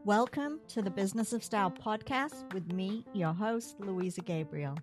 Welcome to the Business of Style podcast with me, your host, Louisa Gabriel.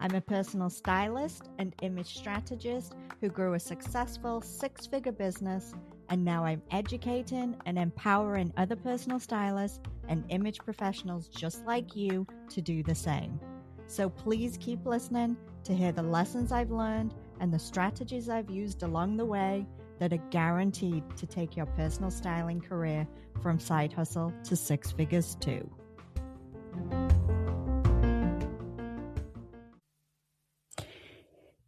I'm a personal stylist and image strategist who grew a successful six-figure business, and now I'm educating and empowering other personal stylists and image professionals just like you to do the same. So please keep listening to hear the lessons I've learned and the strategies I've used along the way that are guaranteed to take your personal styling career from side hustle to six figures too.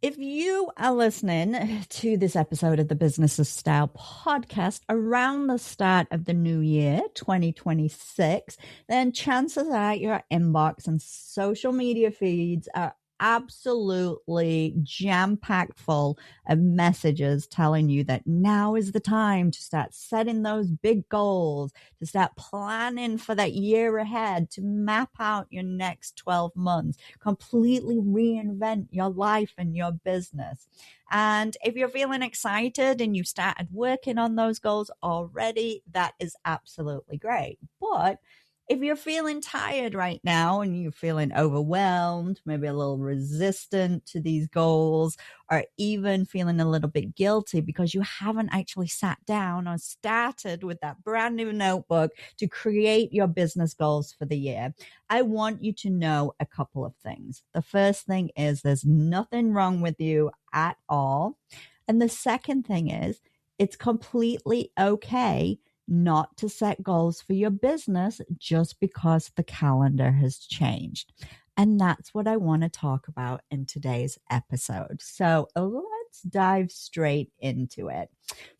If you are listening to this episode of the Business of Style podcast around the start of the new year, 2026, then chances are your inbox and social media feeds are absolutely jam-packed full of messages telling you that now is the time to start setting those big goals, to start planning for that year ahead, to map out your next 12 months, completely reinvent your life and your business. And if you're feeling excited and you've started working on those goals already, that is absolutely great. But if you're feeling tired right now and you're feeling overwhelmed, maybe a little resistant to these goals, or even feeling a little bit guilty because you haven't actually sat down or started with that brand new notebook to create your business goals for the year, I want you to know a couple of things. The first thing is there's nothing wrong with you at all. And the second thing is it's completely okay not to set goals for your business just because the calendar has changed. And that's what I want to talk about in today's episode. So let's dive straight into it.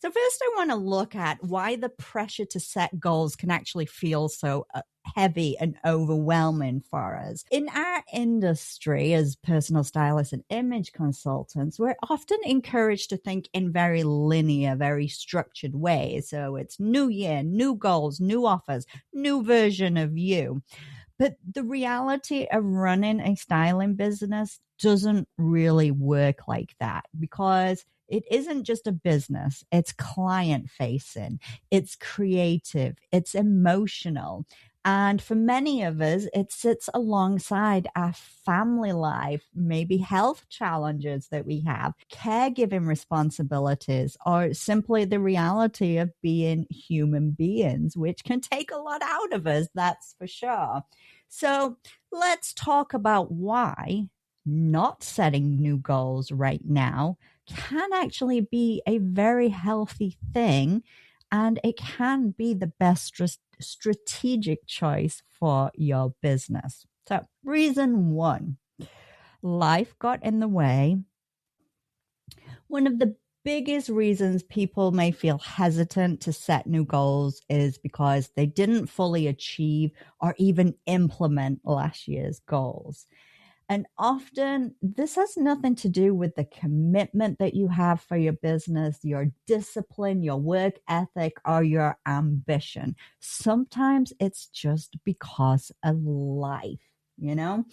So first, I want to look at why the pressure to set goals can actually feel so heavy and overwhelming for us. In our industry as personal stylists and image consultants, we're often encouraged to think in very linear, very structured ways. So it's new year, new goals, new offers, new version of you. But the reality of running a styling business doesn't really work like that because it isn't just a business. It's client facing, it's creative, it's emotional. And for many of us, it sits alongside our family life, maybe health challenges that we have, caregiving responsibilities, or simply the reality of being human beings, which can take a lot out of us, that's for sure. So let's talk about why not setting new goals right now can actually be a very healthy thing, and it can be the best strategic choice for your business. So, reason one, life got in the way. One of the biggest reasons people may feel hesitant to set new goals is because they didn't fully achieve or even implement last year's goals. And often this has nothing to do with the commitment that you have for your business, your discipline, your work ethic, or your ambition. Sometimes it's just because of life. You know,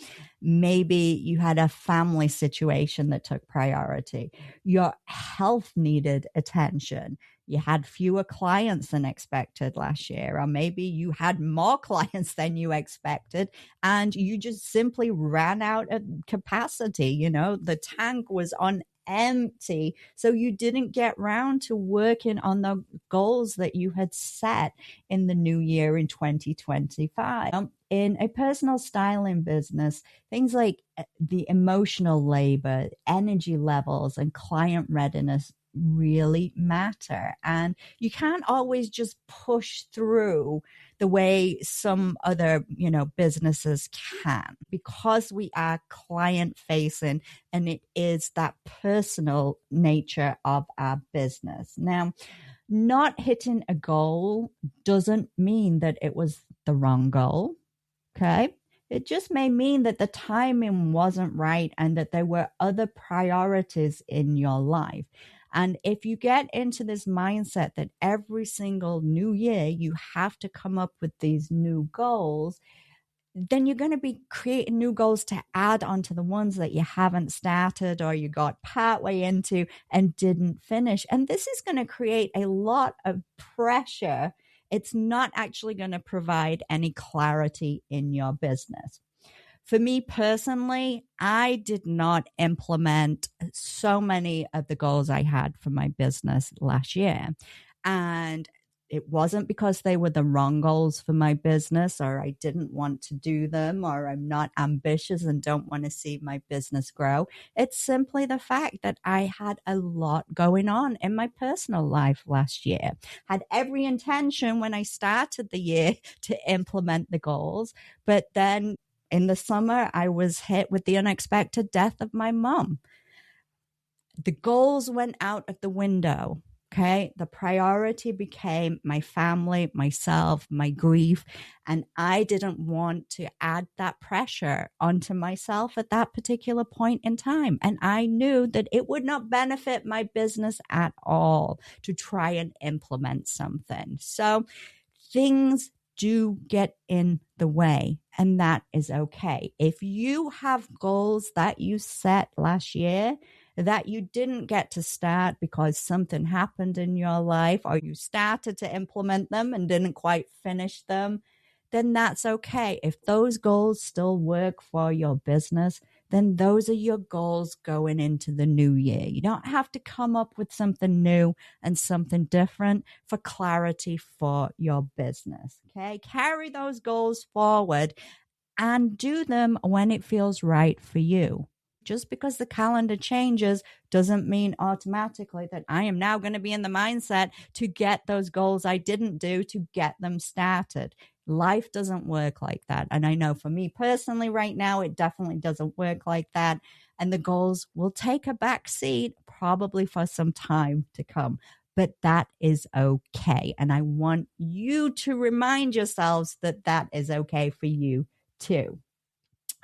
maybe you had a family situation that took priority. Your health needed attention. You had fewer clients than expected last year, or maybe you had more clients than you expected and you just simply ran out of capacity. You know, the tank was on empty. So you didn't get round to working on the goals that you had set in the new year in 2025. In a personal styling business, things like the emotional labor, energy levels, and client readiness really matter. And you can't always just push through the way some other, businesses can, because we are client facing and it is that personal nature of our business. Now, not hitting a goal doesn't mean that it was the wrong goal. Okay. It just may mean that the timing wasn't right and that there were other priorities in your life. And if you get into this mindset that every single new year you have to come up with these new goals, then you're going to be creating new goals to add onto the ones that you haven't started or you got partway into and didn't finish. And this is going to create a lot of pressure it's not actually going to provide any clarity in your business. For me personally, I did not implement so many of the goals I had for my business last year. And it wasn't because they were the wrong goals for my business, or I didn't want to do them, or I'm not ambitious and don't want to see my business grow. It's simply the fact that I had a lot going on in my personal life last year. Had every intention when I started the year to implement the goals, but then in the summer, I was hit with the unexpected death of my mom. The goals went out of the window. Okay. The priority became my family, myself, my grief. And I didn't want to add that pressure onto myself at that particular point in time. And I knew that it would not benefit my business at all to try and implement something. So things do get in the way, and that is okay. If you have goals that you set last year that you didn't get to start because something happened in your life, or you started to implement them and didn't quite finish them, then that's okay. If those goals still work for your business, then those are your goals going into the new year. You don't have to come up with something new and something different for clarity for your business. Okay. Carry those goals forward and do them when it feels right for you. Just because the calendar changes doesn't mean automatically that I am now going to be in the mindset to get those goals I didn't do, to get them started. Life doesn't work like that. And I know for me personally right now, it definitely doesn't work like that. And the goals will take a back seat probably for some time to come. But that is okay. And I want you to remind yourselves that that is okay for you too.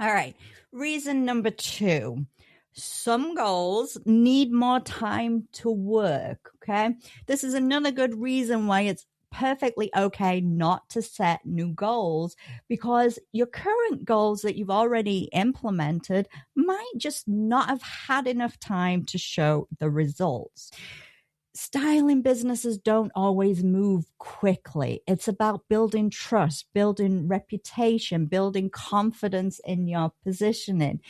All right. Reason number 2. Some goals need more time to work. Okay. This is another good reason why it's perfectly okay not to set new goals, because your current goals that you've already implemented might just not have had enough time to show the results. Styling businesses don't always move quickly. It's about building trust, building reputation, building confidence in your positioning.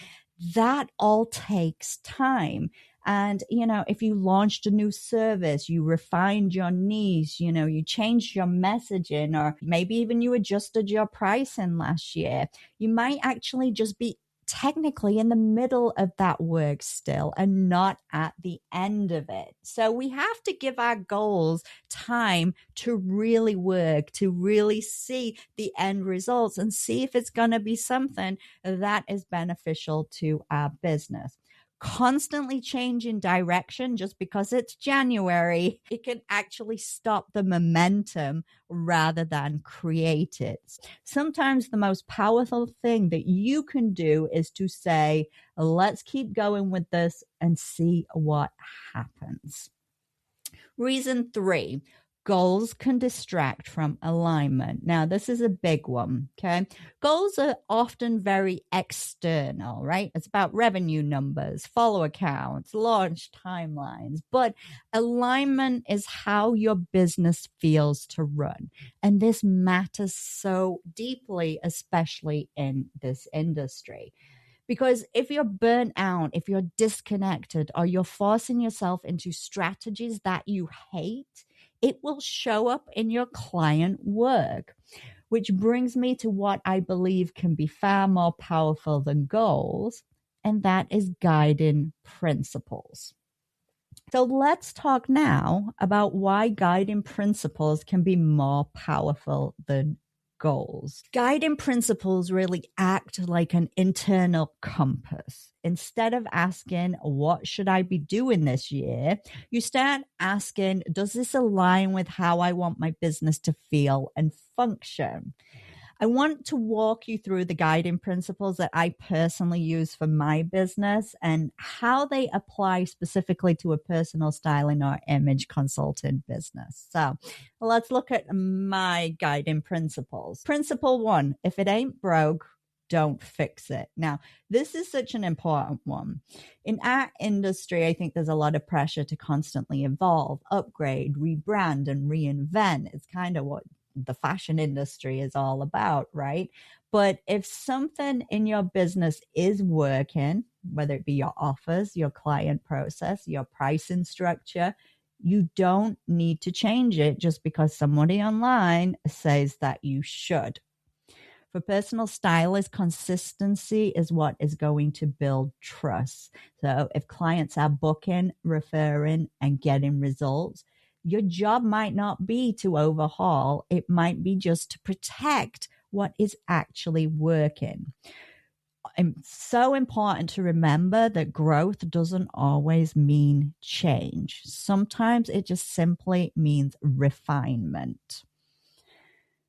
That all takes time. And, if you launched a new service, you refined your niche, you changed your messaging, or maybe even you adjusted your pricing last year, you might actually just be technically in the middle of that work still and not at the end of it. So we have to give our goals time to really work, to really see the end results and see if it's going to be something that is beneficial to our business. Constantly changing direction just because it's January, it can actually stop the momentum rather than create it. Sometimes the most powerful thing that you can do is to say, let's keep going with this and see what happens. Reason 3, goals can distract from alignment. Now, this is a big one, okay? Goals are often very external, right? It's about revenue numbers, follower counts, launch timelines, but alignment is how your business feels to run. And this matters so deeply, especially in this industry. Because if you're burnt out, if you're disconnected, or you're forcing yourself into strategies that you hate, it will show up in your client work. Which brings me to what I believe can be far more powerful than goals, and that is guiding principles. So let's talk now about why guiding principles can be more powerful than goals. Guiding principles really act like an internal compass. Instead of asking, what should I be doing this year? You start asking, does this align with how I want my business to feel and function? I want to walk you through the guiding principles that I personally use for my business and how they apply specifically to a personal styling or image consulting business. So let's look at my guiding principles. Principle 1, if it ain't broke, don't fix it. Now, this is such an important one. In our industry, I think there's a lot of pressure to constantly evolve, upgrade, rebrand, and reinvent. It's kind of what the fashion industry is all about, right? But if something in your business is working, whether it be your offers, your client process, your pricing structure, you don't need to change it just because somebody online says that you should. For personal stylists, consistency is what is going to build trust. So if clients are booking, referring, and getting results, your job might not be to overhaul. It might be just to protect what is actually working. It's so important to remember that growth doesn't always mean change. Sometimes it just simply means refinement.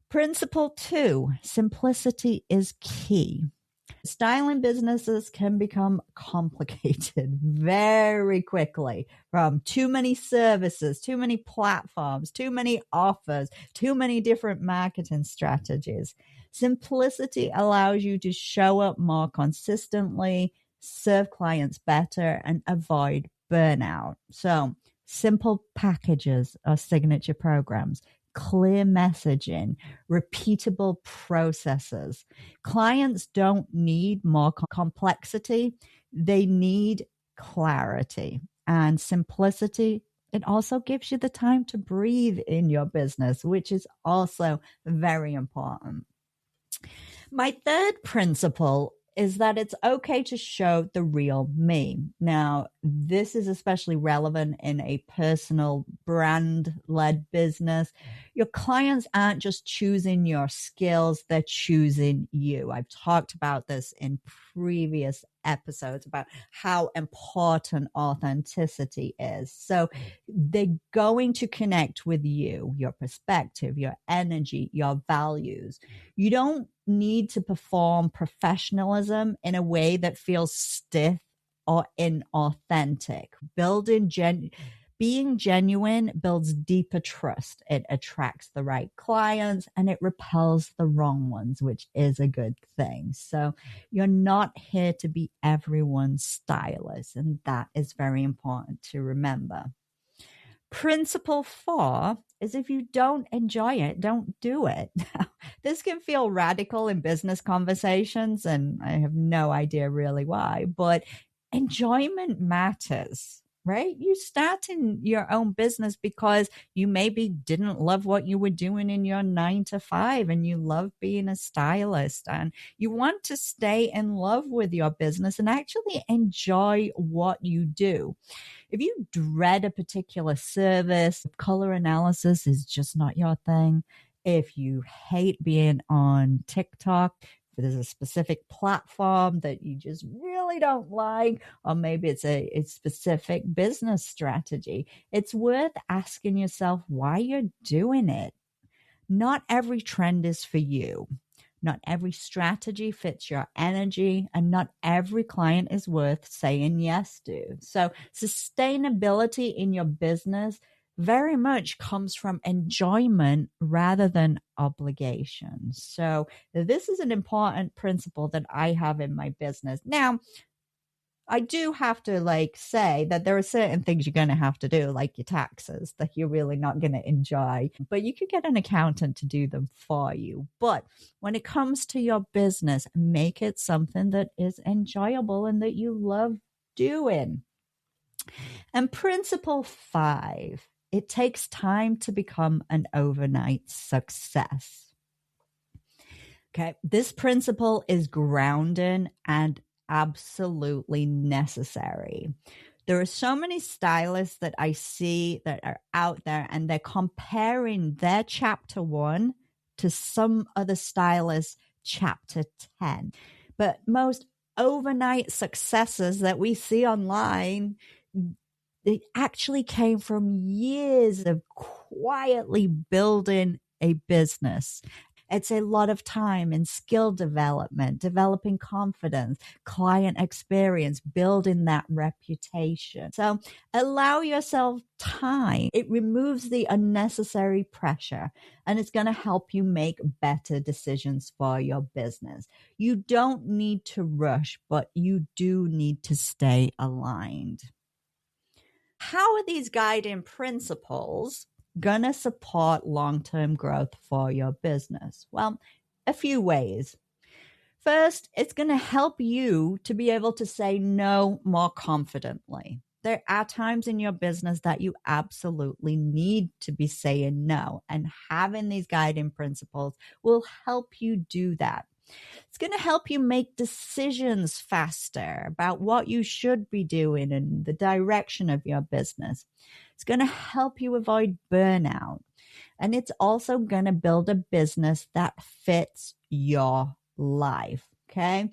Principle 2, simplicity is key. Styling businesses can become complicated very quickly from too many services, too many platforms, too many offers, too many different marketing strategies. Simplicity allows you to show up more consistently, serve clients better, and avoid burnout. So, simple packages or signature programs, clear messaging, repeatable processes. Clients don't need more complexity, they need clarity and simplicity. It also gives you the time to breathe in your business, which is also very important. My third principle is that it's okay to show the real me. Now, this is especially relevant in a personal brand led business. Your clients aren't just choosing your skills, they're choosing you. I've talked about this in previous episodes about how important authenticity is. So they're going to connect with you, your perspective, your energy, your values. You don't need to perform professionalism in a way that feels stiff or inauthentic. Being genuine builds deeper trust. It attracts the right clients and it repels the wrong ones, which is a good thing. So you're not here to be everyone's stylist, and that is very important to remember. Principle 4 is if you don't enjoy it, don't do it. This can feel radical in business conversations, and I have no idea really why, but enjoyment matters, right? You start in your own business because you maybe didn't love what you were doing in your 9 to 5 and you love being a stylist and you want to stay in love with your business and actually enjoy what you do. If you dread a particular service, color analysis is just not your thing. If you hate being on TikTok, if there's a specific platform that you just really don't like, or maybe it's a specific business strategy, it's worth asking yourself why you're doing it. Not every trend is for you. Not every strategy fits your energy, and not every client is worth saying yes to. So, sustainability in your business very much comes from enjoyment rather than obligation. So, this is an important principle that I have in my business. Now, I do have to say that there are certain things you're going to have to do, like your taxes, that you're really not going to enjoy, but you could get an accountant to do them for you. But when it comes to your business, make it something that is enjoyable and that you love doing. And principle 5, it takes time to become an overnight success. Okay. This principle is grounding and absolutely necessary. There are so many stylists that I see that are out there and they're comparing their chapter 1 to some other stylist chapter 10. But most overnight successes that we see online, they actually came from years of quietly building a business. It's a lot of time in skill development, developing confidence, client experience, building that reputation. So allow yourself time. It removes the unnecessary pressure and it's going to help you make better decisions for your business. You don't need to rush, but you do need to stay aligned. How are these guiding principles going to support long-term growth for your business? Well, a few ways. First, it's going to help you to be able to say no more confidently. There are times in your business that you absolutely need to be saying no, and having these guiding principles will help you do that. It's going to help you make decisions faster about what you should be doing and the direction of your business. It's going to help you avoid burnout. And it's also going to build a business that fits your life. Okay.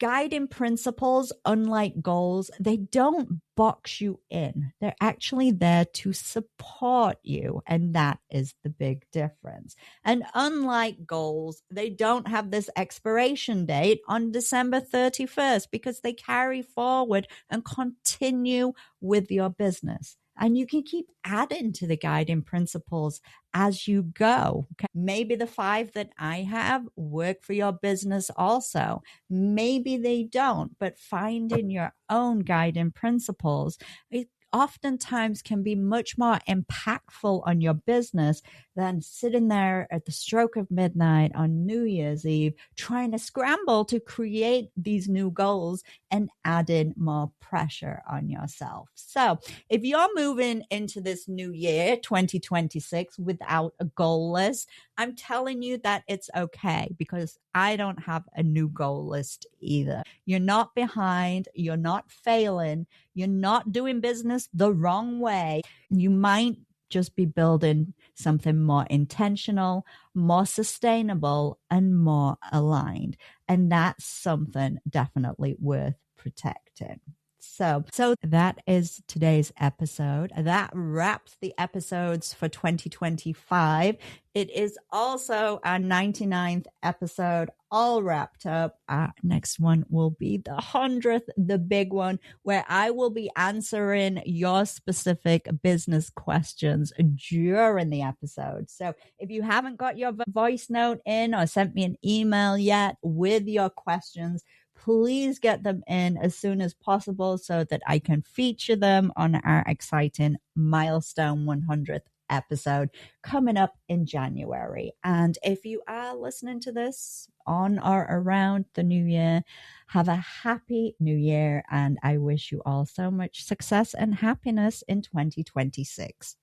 Guiding principles, unlike goals, they don't box you in. They're actually there to support you. And that is the big difference. And unlike goals, they don't have this expiration date on December 31st because they carry forward and continue with your business. And you can keep adding to the guiding principles as you go. Okay? Maybe the 5 that I have work for your business also. Maybe they don't, but finding your own guiding principles, it oftentimes can be much more impactful on your business than sitting there at the stroke of midnight on New Year's Eve, trying to scramble to create these new goals and adding more pressure on yourself. So if you're moving into this new year, 2026, without a goal list, I'm telling you that it's okay, because I don't have a new goal list either. You're not behind. You're not failing. You're not doing business the wrong way. You might just be building something more intentional, more sustainable, and more aligned. And that's something definitely worth protecting. So that is today's episode. That wraps the episodes for 2025. It is also our 99th episode, all wrapped up. Our next one will be the 100th, the big one, where I will be answering your specific business questions during the episode. So if you haven't got your voice note in or sent me an email yet with your questions, please get them in as soon as possible so that I can feature them on our exciting milestone 100th episode coming up in January. And if you are listening to this on or around the new year, have a happy new year. And I wish you all so much success and happiness in 2026.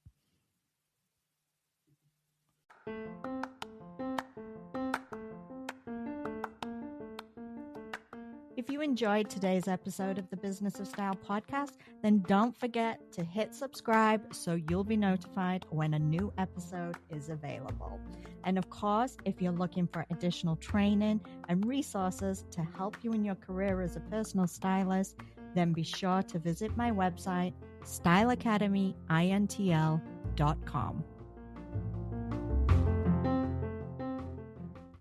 If you enjoyed today's episode of the Business of Style podcast, then don't forget to hit subscribe so you'll be notified when a new episode is available. And of course, if you're looking for additional training and resources to help you in your career as a personal stylist, then be sure to visit my website, styleacademyintl.com.